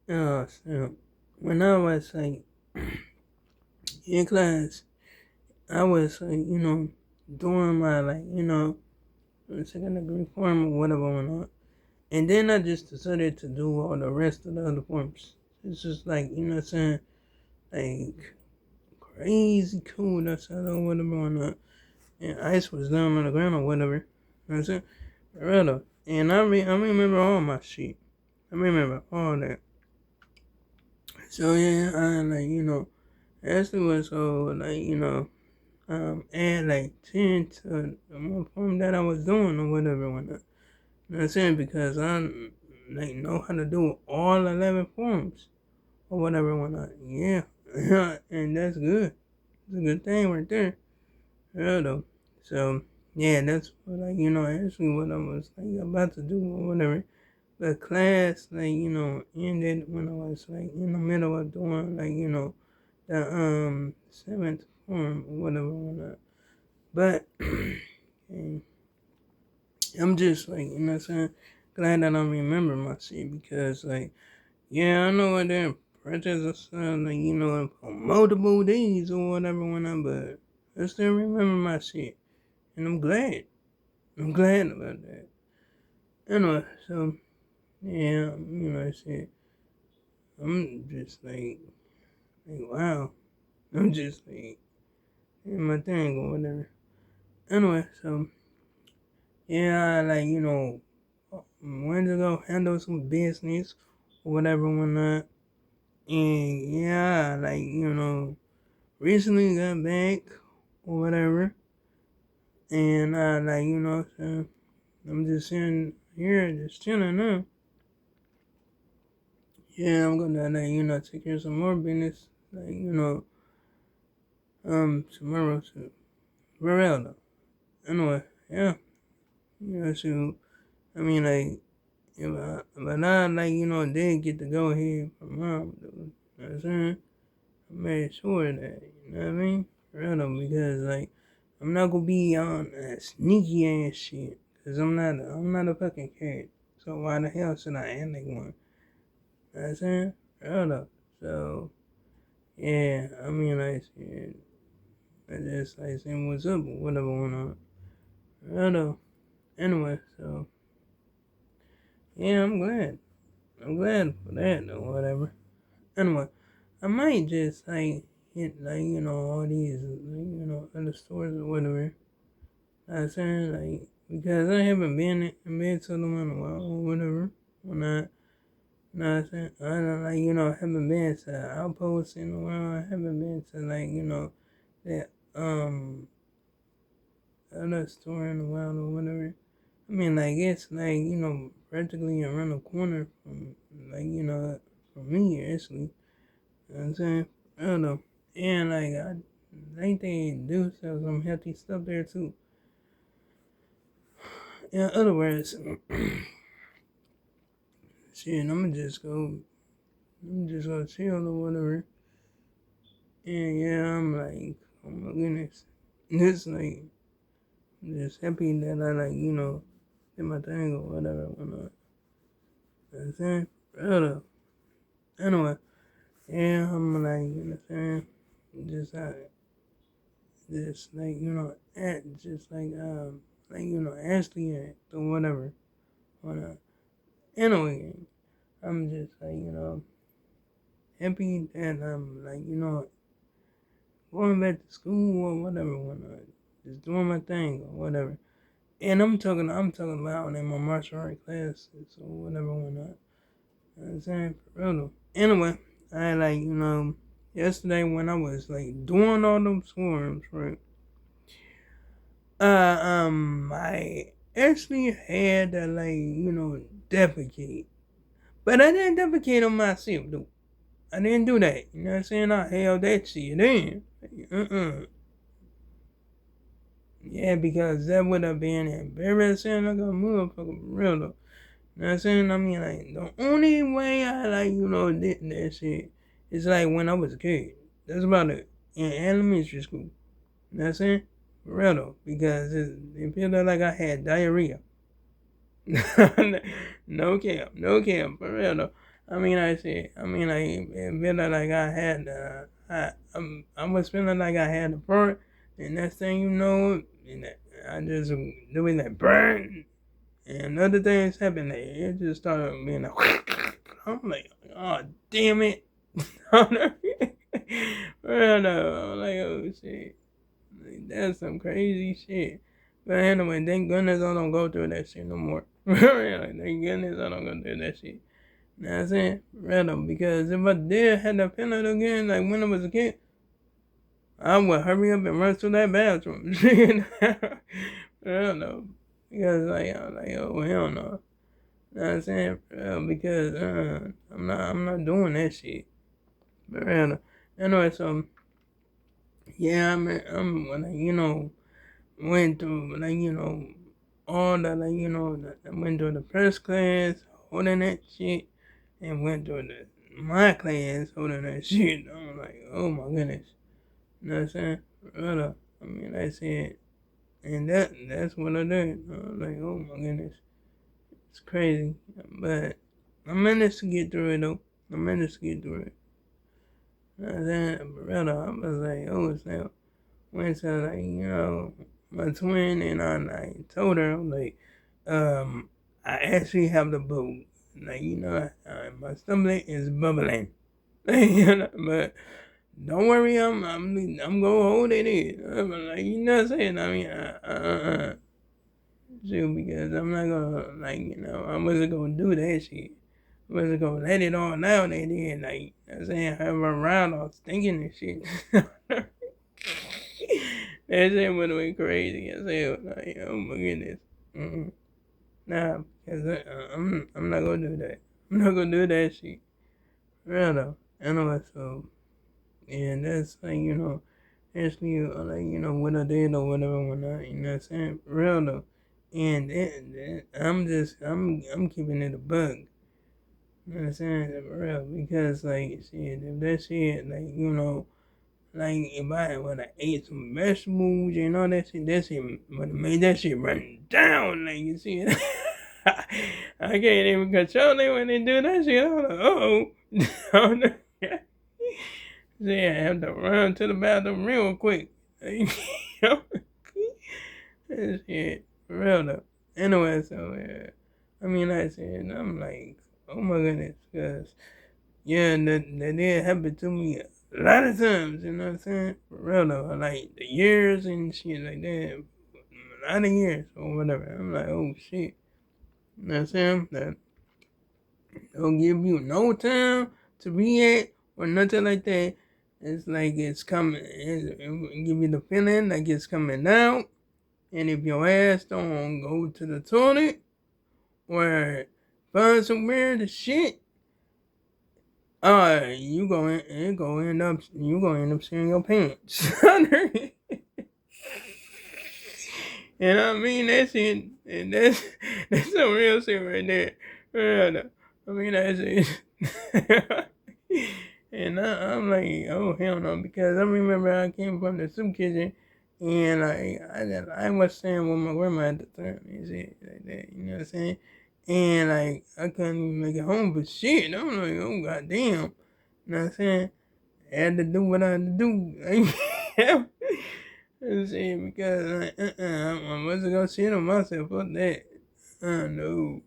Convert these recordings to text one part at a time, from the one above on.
So when I was like in class, I was like, doing my second degree form or whatever whatnot. And then I just decided to do all the rest of the other forms. It's just like, what I'm saying? Like crazy cool. That's how or whatever whatnot. And ice was down on the ground or whatever. You know what I'm saying? For real though. And I remember all my shit. I remember all that. So yeah, I like, actually was so like, add like 10 to the one form that I was doing or whatever whatnot. You know what I'm saying? Because I like know how to do all 11 forms or whatever whatnot. Yeah. And that's good. It's a good thing right there. Yeah though. So yeah, that's what actually what I was like about to do or whatever. But class ended when I was like in the middle of doing the seventh form or whatever whatnot. But I'm just like, what I'm saying, glad that I remember my shit because like, yeah, I know what they're practice like, for multiple days or whatever whatnot, but I still remember my shit. And I'm glad. I'm glad about that. Anyway, so yeah, shit. I'm just like wow. I'm just like in my thing or whatever. Anyway, so yeah, went to go handle some business or whatever whatnot. And yeah, recently got back or whatever. And so I'm just sitting here just chilling now. Yeah, I'm gonna take care of some more business. Tomorrow so for real though. Anyway, yeah. So I mean but I did get to go ahead from mom though. You know what I'm saying? I made sure of that, you know what I mean? For real though, because I'm not gonna be on that sneaky ass shit. Cause I'm not a fucking kid. So why the hell should I act like one? You know what I'm saying? For real though. So yeah, I mean shit. I just saying what's up or whatever went on. For real though. Anyway, so yeah, I'm glad. I'm glad for that or whatever. Anyway, I might just hit all these other stores or whatever. I'm saying because I haven't been to them in a while or whatever. When I know what I'm saying? I don't haven't been to Outpost in a while. I haven't been to that other store in a while or whatever. I mean it's practically around the corner from from me actually. You know what I'm saying? I don't know. And I think they do sell some healthy stuff there too. In other words, shit, I'm just go chill or whatever. And yeah, I'm like, oh my goodness. Just I'm just happy that I did my thing or whatever. Whatnot. You know what I'm saying? Brother. Anyway, yeah, I'm just just act just Ashley act or whatever. Whatnot. Anyway, I'm just happy that I'm going back to school or whatever, whatnot. Just doing my thing or whatever. And I'm talking about in my martial art classes or whatever, whatnot. You know what I'm saying? For real though. Anyway, I yesterday when I was doing all those forms, right? I actually had to defecate. But I didn't defecate on myself though. I didn't do that. You know what I'm saying? I held that shit in. Yeah, because that would have been embarrassing like a motherfucker for real though. You know what I'm saying? I mean the only way I did that shit is when I was a kid. That's about it. In elementary school. You know what I'm saying? For real though. Because it felt like I had diarrhea. No cap, for real though. I mean, it felt like I had, I was feeling like I had the burn, and next thing you know, I just doing that burn, and other things happened. It just started being like, I'm like, oh, damn it. Well, no, I'm like, oh, shit. Like, that's some crazy shit. But anyway, thank goodness I don't go through that shit no more. Like, thank goodness I don't go through that shit. You know what I'm saying? Random. Because if I did have to feel it again, like when I was a kid, I would hurry up and run to that bathroom. I don't know. Because I'm like, oh hell no. You know what I'm saying? Because I'm not doing that shit. But random. Anyway, so yeah, I'm like, went through like, all the like, I went through the first class holding that shit and went through my class holding that shit. I'm like, oh my goodness. You know what I'm saying? Brother, that's it. And that's what I did. I was like, oh my goodness. It's crazy. But I managed to get through it though. I managed to get through it. You know what I'm saying? Brother, I was like, oh snap. Went to like, my twin and I told her, I'm like, I actually have the boot. Like, my stomach is bubbling. But don't worry, I'm gonna hold it in. I'm like, what I'm saying? Shoot, because I'm not gonna like, I wasn't gonna do that shit. I wasn't gonna let it all out. They did like, I'm saying, have her around all stinking and shit. That shit would have been crazy as hell. Like, oh my goodness. Mm-mm. Nah, because I'm not gonna do that. I'm not gonna do that shit. Real though. Anyway, so yeah, that's like, actually like, what I did or whatever when you know what I'm saying? Real though. And I'm keeping it a bug. You know what I'm saying? For real. Because like shit, if that shit like, like if I would have ate some vegetables and all that shit would have made that shit run down. Like you see it. I can't even control it when they do that shit. I'm like, oh. See, I have to run to the bathroom real quick. That shit, for real though. Anyway, so yeah. Like I said, I'm like, oh my goodness, because yeah, that did happen to me a lot of times, you know what I'm saying? For real though, like the years and shit like that, a lot of years or whatever. I'm like, oh shit, you know what I'm saying? That don't give you no time to react or nothing like that. It's like it's coming, it give you the feeling like it's coming out. And if your ass don't go to the toilet or find somewhere to shit, you gonna end up seeing your pants. And I mean that shit, and that's some real shit right there. That's it. And I'm like, oh hell no, because I remember I came from the soup kitchen, and I was staying with my grandma at the time and shit like that. You know what I'm saying? And like I couldn't even make it home for shit. I'm like, oh goddamn. You know what I'm saying? I had to do what I had to do. Like, I'm saying because I wasn't gonna shit on myself for that. No.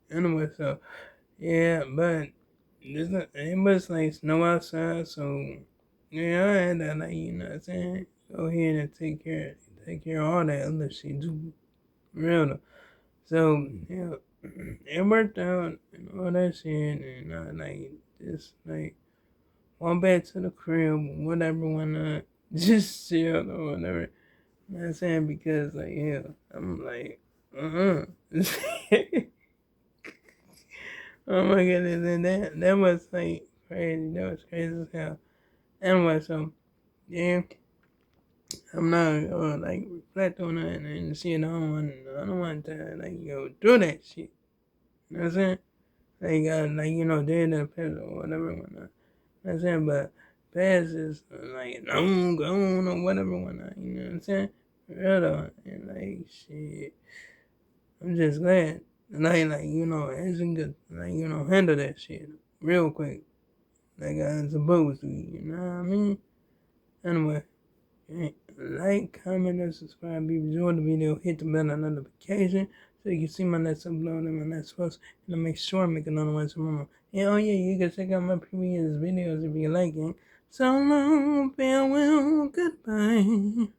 Anyway, so yeah, but it was like snow outside, so yeah, I had to like, you know what I'm saying, go ahead and take care of all that other shit too. Real though. So yeah, it worked out and all that shit, and I like just like went back to the crib, whatever, when I just chill or whatever. You know what I'm saying? Because like yeah, I'm like oh my goodness, and that was like crazy. That was crazy as hell. Anyway, so yeah, I'm not gonna like reflect on it and shit. I don't want to like go through that shit. You know what I'm saying? Like like dead in the past or whatever whatnot. You know what I'm saying? But past is like long gone or whatever whatnot. You know what I'm saying? Real though, and like shit. I'm just glad. And I like, it's good, like, handle that shit. real quick, like I'm supposed to, you know what I mean? Anyway, like, comment, and subscribe. If you enjoyed the video, hit the bell and notification so you can see my next upload and my next post. And to make sure I make another one tomorrow. And oh yeah, you can check out my previous videos if you like it. So long, farewell, goodbye.